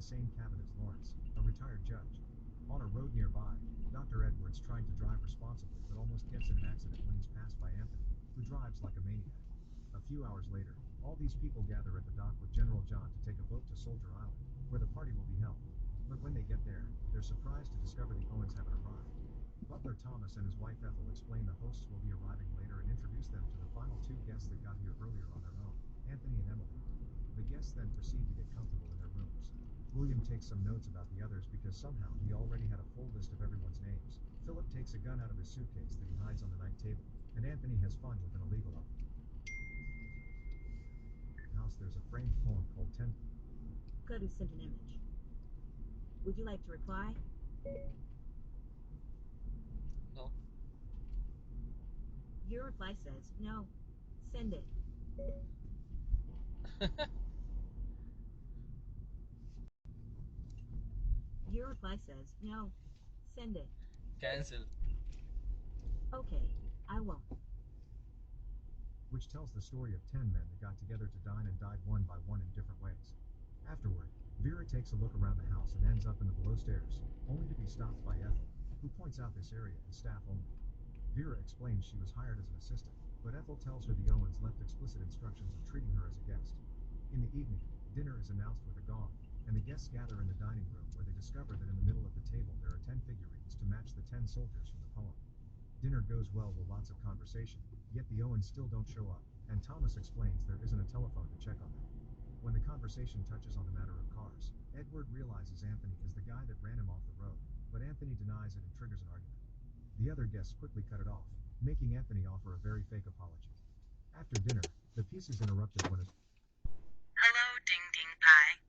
same cabin as Lawrence, a retired judge. On a road nearby, Dr. Edwards trying to drive responsibly but almost gets in an accident when he's passed by Anthony, who drives like a maniac. A few hours later, all these people gather at the dock with General John to take a boat to Soldier Island, where the party will be held. But when they get there, they're surprised to discover the Owens haven't arrived. Butler Thomas and his wife Ethel explain the hosts will be arriving later and introduce them to the final two guests that got here earlier on their own, Anthony and Emily. The guests then proceed to get comfortable in their rooms. William takes some notes about the others because somehow he already had a full list of everyone's names. Philip takes a gun out of his suitcase that he hides on the night table, and Anthony has fun with an illegal house. There's a framed poem called 10. Good, who sent an image. Would you like to reply? No. Your reply says, no. Send it. Your reply says, no. Send it. Cancel. Okay, I won't. Which tells the story of 10 men that got together to dine and died one by one in different ways. Afterward, Vera takes a look around the house and ends up in the below stairs, only to be stopped by Ethel, who points out this area is staff only. Vera explains she was hired as an assistant, but Ethel tells her the Owens left explicit instructions of treating her as a guest. In the evening, dinner is announced with a gong, and the guests gather in the dining room where they discover that in the middle of the table there are 10 figurines to match the 10 soldiers from the poem. Dinner goes well with lots of conversation, yet the Owens still don't show up, and Thomas explains there isn't a telephone to check on them. When the conversation touches on the matter of cars, Edward realizes Anthony is the guy that ran him off the road, but Anthony denies it and triggers an argument. The other guests quickly cut it off, making Anthony offer a very fake apology. After dinner, the piece is interrupted when his Hello, Ding Ding Pie.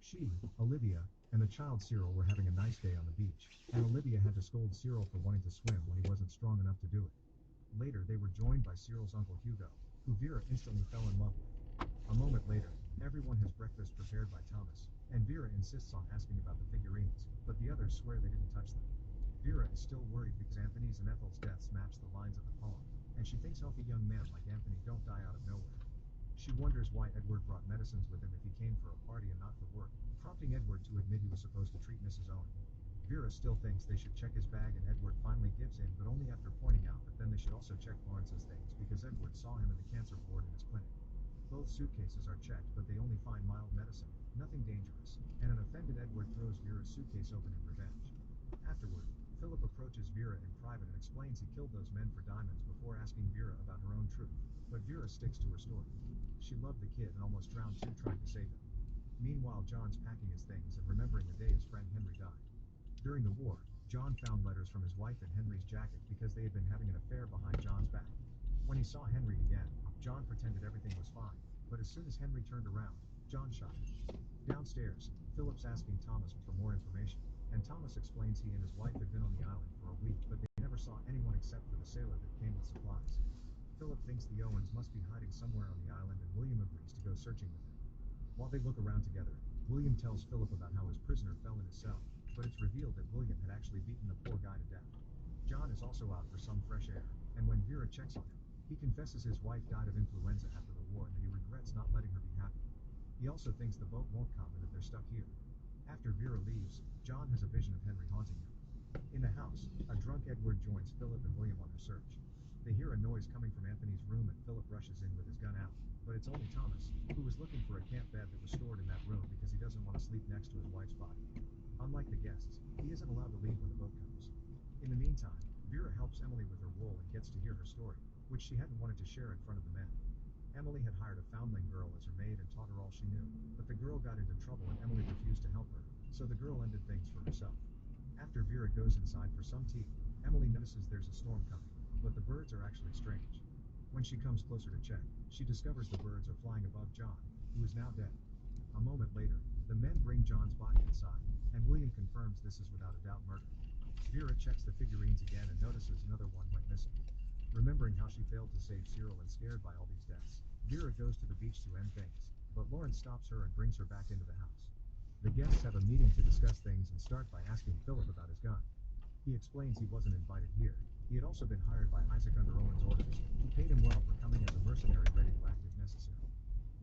She, Olivia, and the child Cyril were having a nice day on the beach, and Olivia had to scold Cyril for wanting to swim when he wasn't strong enough to do it. Later, they were joined by Cyril's uncle Hugo, who Vera instantly fell in love with. A moment later, everyone has breakfast prepared by Thomas, and Vera insists on asking about the figurines, but the others swear they didn't touch them. Vera is still worried because Anthony's and Ethel's deaths match the lines of the poem, and she thinks healthy young men like Anthony don't die out of nowhere. She wonders why Edward brought medicines with him if he came for a party and not for work, prompting Edward to admit he was supposed to treat Mrs. Owen. Vera still thinks they should check his bag and Edward finally gives in, but only after pointing out that then they should also check Lawrence's things because Edward saw him in the cancer ward in his clinic. Both suitcases are checked, but they only find mild medicine, nothing dangerous, and an offended Edward throws Vera's suitcase open in revenge. Afterward, Philip approaches Vera in private and explains he killed those men for diamonds before asking Vera about her own truth, but Vera sticks to her story. She loved the kid and almost drowned too trying to save him. Meanwhile, John's packing his things and remembering the day his friend Henry died. During the war, John found letters from his wife in Henry's jacket because they had been having an affair behind John's back. When he saw Henry again, John pretended everything was fine, but as soon as Henry turned around, John shot him. Downstairs, Philip's asking Thomas for more information, and Thomas explains he and his wife had been on the island for a week, but they never saw anyone except for the sailor that came with supplies. Philip thinks the Owens must be hiding somewhere on the island, and William agrees to go searching with him. While they look around together, William tells Philip about how his prisoner fell in his cell, but it's revealed that William had actually beaten the poor guy to death. John is also out for some fresh air, and when Vera checks on him, he confesses his wife died of influenza after the war and that he regrets not letting her be happy. He also thinks the boat won't come and that they're stuck here. After Vera leaves, John has a vision of Henry haunting him. In the house, a drunk Edward joins Philip and William on their search. They hear a noise coming from Anthony's room and Philip rushes in with his gun out, but it's only Thomas, who was looking for a camp bed that was stored in that room because he doesn't want to sleep next to his wife's body. Unlike the guests, he isn't allowed to leave when the boat comes. In the meantime, Vera helps Emily with her wool and gets to hear her story, which she hadn't wanted to share in front of the men. Emily had hired a foundling girl as her maid and taught her all she knew, but the girl got into trouble and Emily refused to help her, so the girl ended things for herself. After Vera goes inside for some tea, Emily notices there's a storm coming, but the birds are actually strange. When she comes closer to check, she discovers the birds are flying above John, who is now dead. A moment later, the men bring John's body inside, and William confirms this is without a doubt murder. Vera checks the figurines again and notices another one went missing. Remembering how she failed to save Cyril and scared by all these deaths, Vera goes to the beach to end things, but Lawrence stops her and brings her back into the house. The guests have a meeting to discuss things and start by asking Philip about his gun. He explains he wasn't invited here. He had also been hired by Isaac under Owen's orders, who paid him well for coming as a mercenary ready to act if necessary.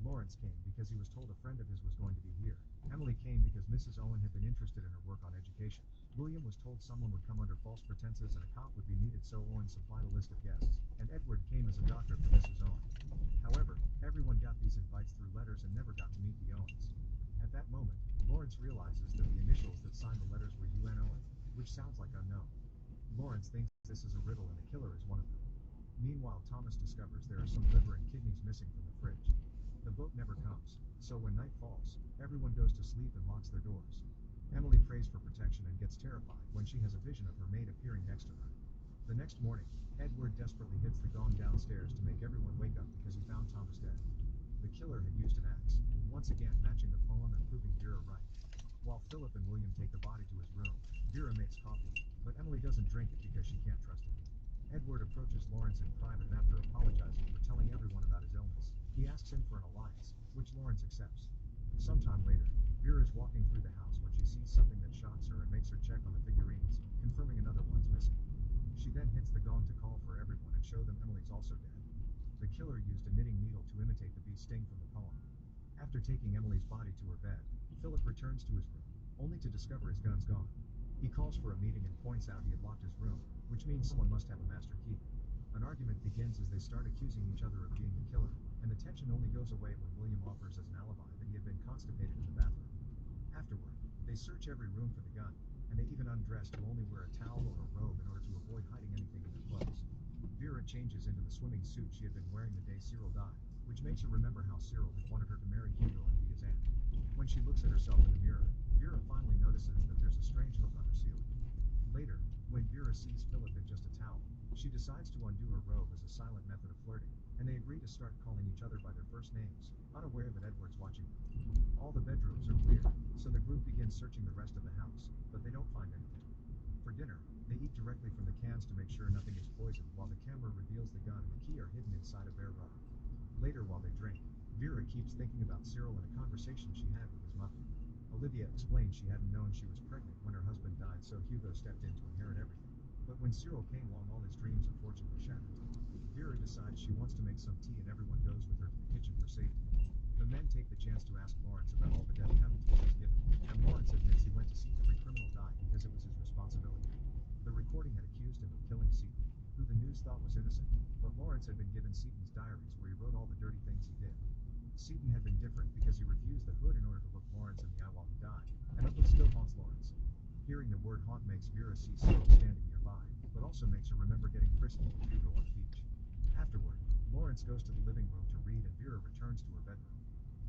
Lawrence came because he was told a friend of his was going to be here. Emily came because Mrs. Owen had been interested in her work on education. William was told someone would come under false pretenses and a cop would be needed, so Owen supplied a list of guests, and Edward came as a doctor for Mrs. Owen. However, everyone got these invites through letters and never got to meet the Owens. At that moment, Lawrence realizes that the initials that signed the letters were UN Owen, which sounds like unknown. Lawrence thinks this is a riddle and the killer is one of them. Meanwhile, Thomas discovers there are some liver and kidneys missing from the fridge. The boat never comes, so when night falls, everyone goes to sleep and locks their doors. Emily prays for protection and gets terrified when she has a vision of her maid appearing next to her. The next morning, Edward desperately hits the gong downstairs to make everyone wake up because he found Thomas dead. The killer had used an axe, once again matching the poem and proving Vera right. While Philip and William take the body to his room, Vera makes coffee, but Emily doesn't drink it because she can't trust him. Edward approaches Lawrence in private and after apologizing for telling everyone about his illness, he asks him for an alliance, which Lawrence accepts. Sometime later, Vera is walking through the house when she sees something that shocks her and makes her check on the figurines, confirming another one's missing. She then hits the gong to call for everyone and show them Emily's also dead. The killer used a knitting needle to imitate the bee's sting from the poem. After taking Emily's body to her bed, Philip returns to his room, only to discover his gun's gone. He calls for a meeting and points out he had locked his room, which means someone must have a master key. An argument begins as they start accusing each other of being the killer, and the tension only goes away when William offers as an alibi that he had been constipated in the bathroom. Afterward, they search every room for the gun, and they even undress to only wear a towel or a robe in order to avoid hiding anything in their clothes. Vera changes into the swimming suit she had been wearing the day Cyril died, which makes her remember how Cyril had wanted her to marry Hugo and be his aunt. When she looks at herself in the mirror, Vera finally notices that there's a strange hook on her ceiling. Later, when Vera sees Philip in just a towel, she decides to undo her robe as a silent method of flirting, and they agree to start calling each other by their first names, unaware that Edward's watching them. All the bedrooms are clear, so the group begins searching the rest of the house, but they don't find anything. For dinner, they eat directly from the cans to make sure nothing is poisoned, while the camera reveals the gun and the key are hidden inside a bare rug. Later, while they drink, Vera keeps thinking about Cyril and a conversation she had with his mother. Olivia explained she hadn't known she was pregnant when her husband died, so Hugo stepped in to inherit everything. But when Cyril came along, all his dreams of fortune were shattered. Vera decides she wants to make some tea and everyone goes with her to the kitchen for safety. The men take the chance to ask Lawrence about all the death penalties he's given, and Lawrence admits he went to see every criminal die because it was his responsibility. The recording had accused him of killing Seaton, who the news thought was innocent, but Lawrence had been given Seaton's diaries where he wrote all the dirty things he did. Seaton had been different because he refused the hood in order to look Lawrence in the eye while he died, and the hood still haunts Lawrence. Hearing the word haunt makes Vera see Cyril standing nearby, but also makes her remember getting frisky with Hugo on the beach. Afterward, Lawrence goes to the living room to read and Vera returns to her bedroom.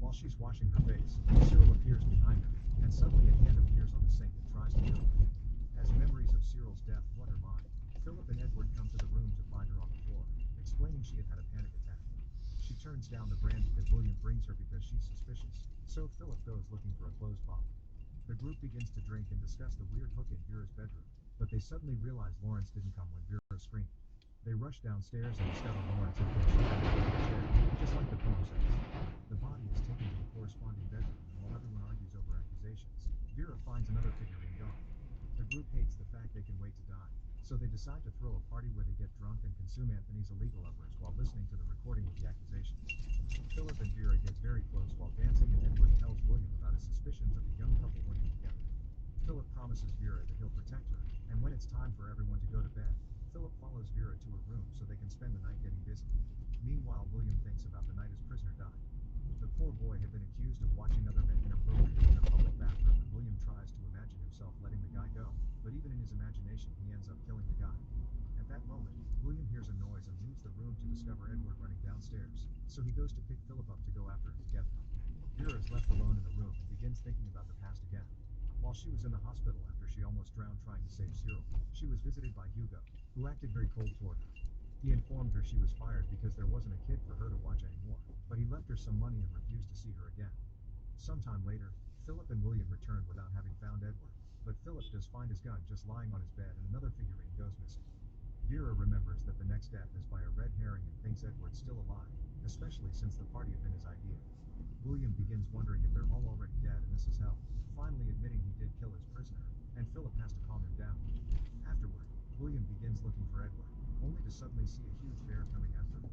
While she's washing her face, Cyril appears behind her, and suddenly a hand appears on the sink and tries to kill her. As memories of Cyril's death flood her mind, Philip and Edward come to the room to find her on the floor, explaining she had had a panic attack. She turns down the brandy that William brings her because she's suspicious, so Philip goes looking for a closed bottle. The group begins to drink and discuss the weird hook in Vera's bedroom, but they suddenly realize Lawrence didn't come when Vera screamed. They rush downstairs and discover Lawrence had been shot in the chair, just like the poem says. The body is taken to the corresponding bedroom, and while everyone argues over accusations, Vera finds another figurine gone. The group hates the fact they can wait to die, so they decide to throw a party where they get drunk and consume Anthony's illegal uppers while listening to the recording with the accusations. Philip and Vera get very close while dancing, and Edward tells William about his suspicions of the young couple working together. Philip promises Vera that he'll protect her, and when it's time for everyone to go to bed, Philip follows Vera to her room so they can spend the night getting busy. Meanwhile, William thinks about the night his prisoner died. The poor boy had been accused of watching other men inappropriately in a public bathroom, and William tries to imagine himself letting the guy go, but even in his imagination he ends up killing the guy. At that moment, William hears a noise and leaves the room to discover Edward running downstairs, so he goes to pick Philip up to go after him together. Vera is left alone in the room and begins thinking about the past again. While she was in the hospital after she almost drowned trying to save Cyril, she was visited by Hugo, who acted very cold toward her. He informed her she was fired because there wasn't a kid for her to watch anymore, but he left her some money and refused to see her again. Sometime later, Philip and William return without having found Edward, but Philip does find his gun just lying on his bed and another figurine goes missing. Vera remembers that the next death is by a red herring and thinks Edward's still alive, especially since the party had been his idea. William begins wondering if they're all already dead and this is hell, finally admitting he did kill his prisoner, and Philip has to calm him down. Afterward, William begins looking for Edward, only to suddenly see a huge bear coming after him.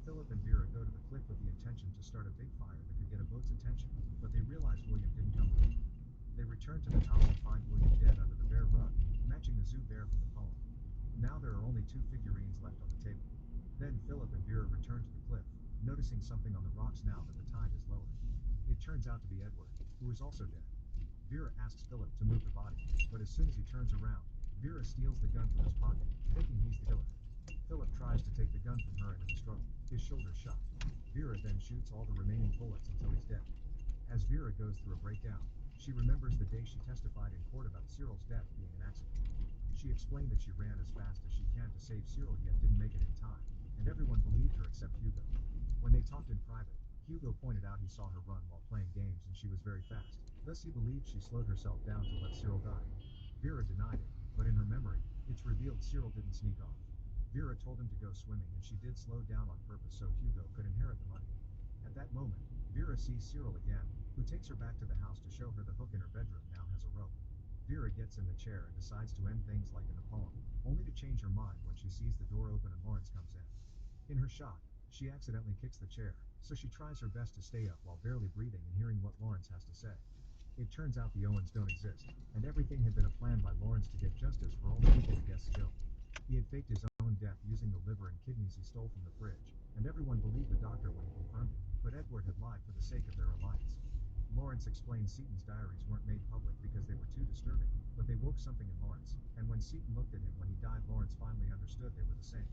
Philip and Vera go to the cliff with the intention to start a big fire that could get a boat's attention, but they realize William didn't come with them. They return to the house and find William dead under the bear rug, matching the zoo bear from the poem. Now there are only two figurines left on the table. Then Philip and Vera return to the cliff, noticing something on the rocks now that the tide has lowered. It turns out to be Edward, who is also dead. Vera asks Philip to move the body, but as soon as he turns around, Vera steals the gun from his pocket, thinking he's the killer. Philip tries to take the gun from her and in the struggle, his shoulder shot. Vera then shoots all the remaining bullets until he's dead. As Vera goes through a breakdown, she remembers the day she testified in court about Cyril's death being an accident. She explained that she ran as fast as she can to save Cyril yet didn't make it in time, and everyone believed her except Hugo. When they talked in private, Hugo pointed out he saw her run while playing games and she was very fast, thus he believed she slowed herself down to let Cyril die. Vera denied it, but in her memory, it's revealed Cyril didn't sneak off. Vera told him to go swimming and she did slow down on purpose so Hugo could inherit the money. At that moment, Vera sees Cyril again, who takes her back to the house to show her the hook in her bedroom now has a rope. Vera gets in the chair and decides to end things like in the poem, only to change her mind when she sees the door open and Lawrence comes in. In her shock, she accidentally kicks the chair, so she tries her best to stay up while barely breathing and hearing what Lawrence has to say. It turns out the Owens don't exist, and everything had been a plan by Lawrence to get justice for all the people the guests killed. He had faked his own death using the liver and kidneys he stole from the fridge, and everyone believed the doctor when he confirmed it, but Edward had lied for the sake of their alliance. Lawrence explained Seaton's diaries weren't made public because they were too disturbing, but they woke something in Lawrence, and when Seaton looked at him when he died Lawrence finally understood they were the same.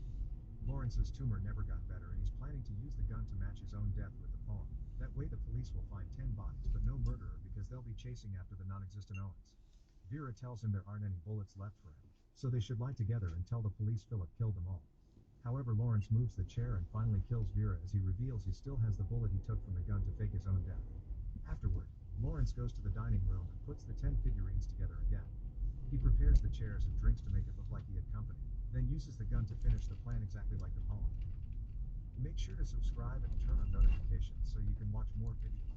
Lawrence's tumor never got better and he's planning to use the gun to match his own death with the poem. That way the police will find 10 bodies but no murderer because they'll be chasing after the non-existent Owens. Vera tells him there aren't any bullets left for him, so they should lie together and tell the police Philip killed them all. However, Lawrence moves the chair and finally kills Vera as he reveals he still has the bullet he took from the gun to fake his own death. Afterward, Lawrence goes to the dining room and puts the 10 figurines together again. He prepares the chairs and drinks to make it look like he had company, then uses the gun to finish the plan exactly like the poem. Make sure to subscribe and turn on notifications so you can watch more videos.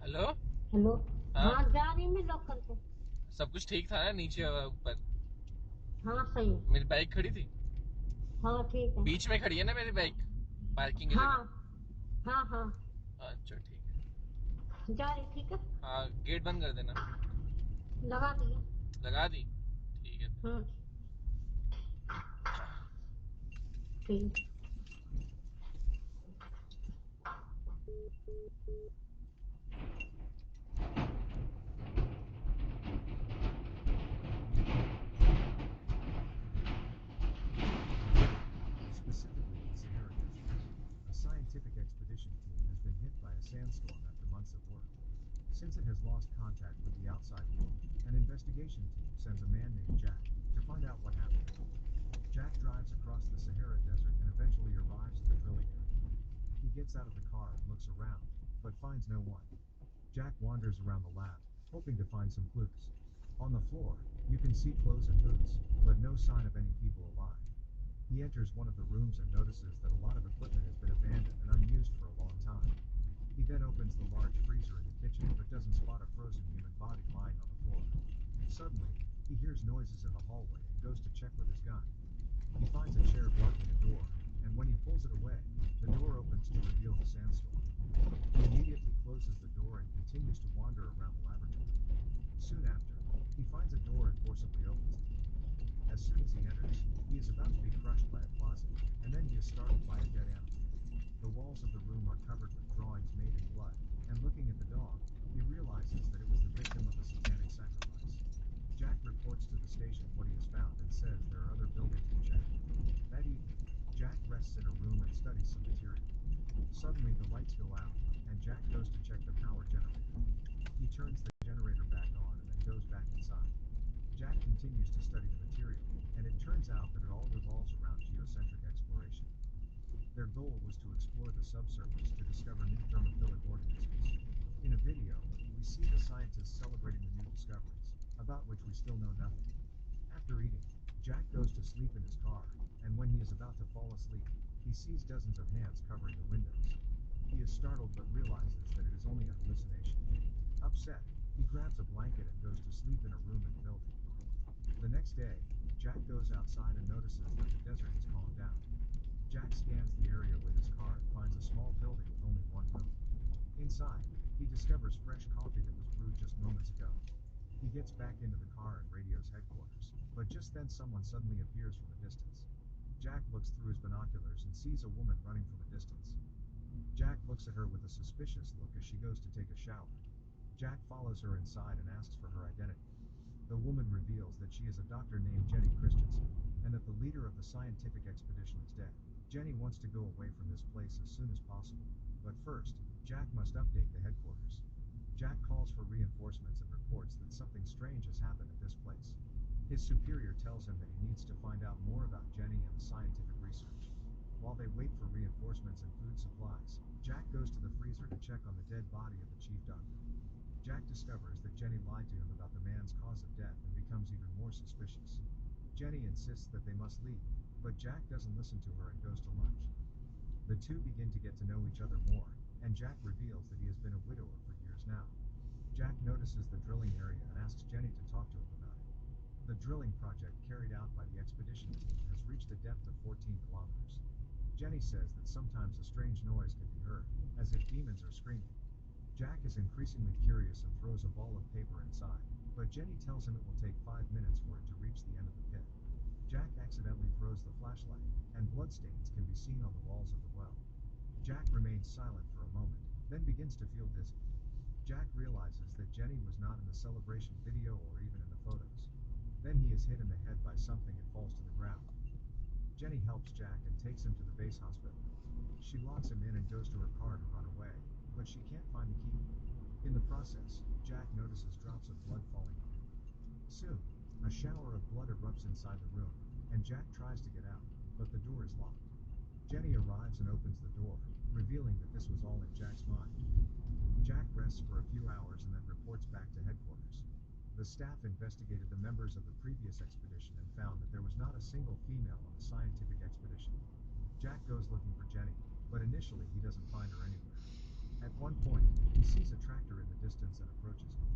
Hello. Hello. हाँ. हाँ जा रही मैं lock करके. सब कुछ ठीक था ना नीचे ऊपर? हाँ सही है. मेरी बाइक खड़ी थी. हाँ ठीक है. बीच में खड़ी है ना मेरी बाइक, पार्किंग की हाँ जगह. हाँ हाँ अच्छा ठीक है. जा रही. ठीक है. हाँ गेट बंद कर देना. लगा दिया. लगा दी. ठीक है. ठीक. Specifically in the Sahara Desert, a scientific expedition team has been hit by a sandstorm after months of work. Since it has lost contact with the outside world, an investigation team sends a man named Jack to find out what happened. Jack drives across the Sahara Desert and eventually arrives at the drilling area. He gets out of the car and looks around, but finds no one. Jack wanders around the lab, hoping to find some clues. On the floor, you can see clothes and boots, but no sign of any people alive. He enters one of the rooms and notices that a lot of equipment has been abandoned and unused for a long time. He then opens the large freezer in the kitchen but doesn't spot a frozen human body lying on the floor. Suddenly, he hears noises in the hallway and goes to check with his gun. He finds a chair blocking a door, and when he pulls it away, the door opens to reveal the sandstorm. He immediately closes the door and continues to wander around the laboratory. Soon after, he finds a door and forcibly opens it. As soon as he enters, he is about to be crushed by a closet, and then he is startled by a dead animal. The walls of the room are covered with drawings made in blood, and looking at the dog, he realizes that it was the victim of a satanic sacrifice. Jack reports to the station what he has found and says there are other buildings to check. That evening, Jack rests in a room and studies some material. Suddenly the lights go out, and Jack goes to check the power generator. He turns the generator back on goal was to explore the subsurface to discover new thermophilic organisms. In a video, we see the scientists celebrating the new discoveries, about which we still know nothing. After eating, Jack goes to sleep in his car, and when he is about to fall asleep, he sees dozens of hands covering the windows. He is startled but realizes that it is only a hallucination. Upset, he grabs a blanket and goes to sleep in a room in the building. The next day, Jack goes outside and notices that the desert has calmed down. Jack scans the area with his car and finds a small building with only one room. Inside, he discovers fresh coffee that was brewed just moments ago. He gets back into the car and radios headquarters, but just then someone suddenly appears from a distance. Jack looks through his binoculars and sees a woman running from a distance. Jack looks at her with a suspicious look as she goes to take a shower. Jack follows her inside and asks for her identity. The woman reveals that she is a doctor named Jenny Christensen, and that the leader of the scientific expedition is dead. Jenny wants to go away from this place as soon as possible, but first, Jack must update the headquarters. Jack calls for reinforcements and reports that something strange has happened at this place. His superior tells him that he needs to find out more about Jenny and the scientific research. While they wait for reinforcements and food supplies, Jack goes to the freezer to check on the dead body of the chief doctor. Jack discovers that Jenny lied to him about the man's cause of death and becomes even more suspicious. Jenny insists that they must leave, but Jack doesn't listen to her and goes to lunch. The two begin to get to know each other more, and Jack reveals that he has been a widower for years now. Jack notices the drilling area and asks Jenny to talk to him about it. The drilling project carried out by the expedition team has reached a depth of 14 kilometers. Jenny says that sometimes a strange noise can be heard, as if demons are screaming. Jack is increasingly curious and throws a ball of paper inside, but Jenny tells him it will take 5 minutes for it to reach the end of the pit. Jack accidentally throws the flashlight, and bloodstains can be seen on the walls of the well. Jack remains silent for a moment, then begins to feel dizzy. Jack realizes that Jenny was not in the celebration video or even in the photos. Then he is hit in the head by something and falls to the ground. Jenny helps Jack and takes him to the base hospital. She locks him in and goes to her car to run away, but she can't find the key. In the process, Jack notices drops of blood falling on him. Soon, a shower of blood erupts inside the room, and Jack tries to get out, but the door is locked. Jenny arrives and opens the door, revealing that this was all in Jack's mind. Jack rests for a few hours and then reports back to headquarters. The staff investigated the members of the previous expedition and found that there was not a single female on the scientific expedition. Jack goes looking for Jenny, but initially he doesn't find her anywhere. At one point, he sees a tractor in the distance and approaches it.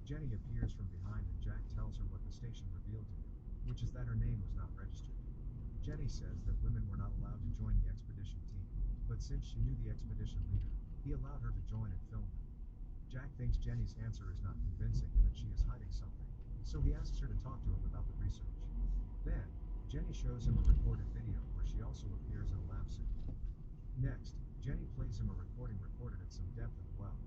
Jenny appears from behind and Jack tells her what the station revealed to him, which is that her name was not registered. Jenny says that women were not allowed to join the expedition team, but since she knew the expedition leader, he allowed her to join and film them. Jack thinks Jenny's answer is not convincing and that she is hiding something, so he asks her to talk to him about the research. Then, Jenny shows him a recorded video where she also appears in a lab suit. Next, Jenny plays him a recording recorded at some depth in the well.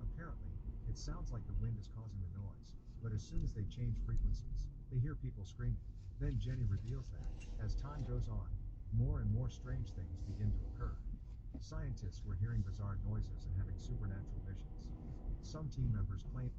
Apparently, it sounds like the wind is causing the noise, but as soon as they change frequencies, they hear people screaming. Then Jenny reveals that, as time goes on, more and more strange things begin to occur. Scientists were hearing bizarre noises and having supernatural visions. Some team members claim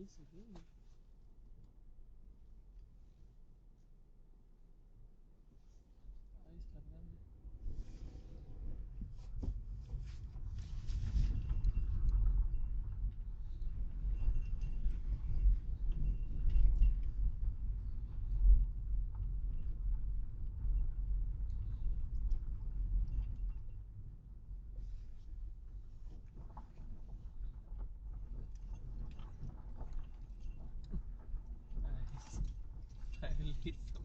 nice of you. Ice लग रहा है मुझे। Finally, so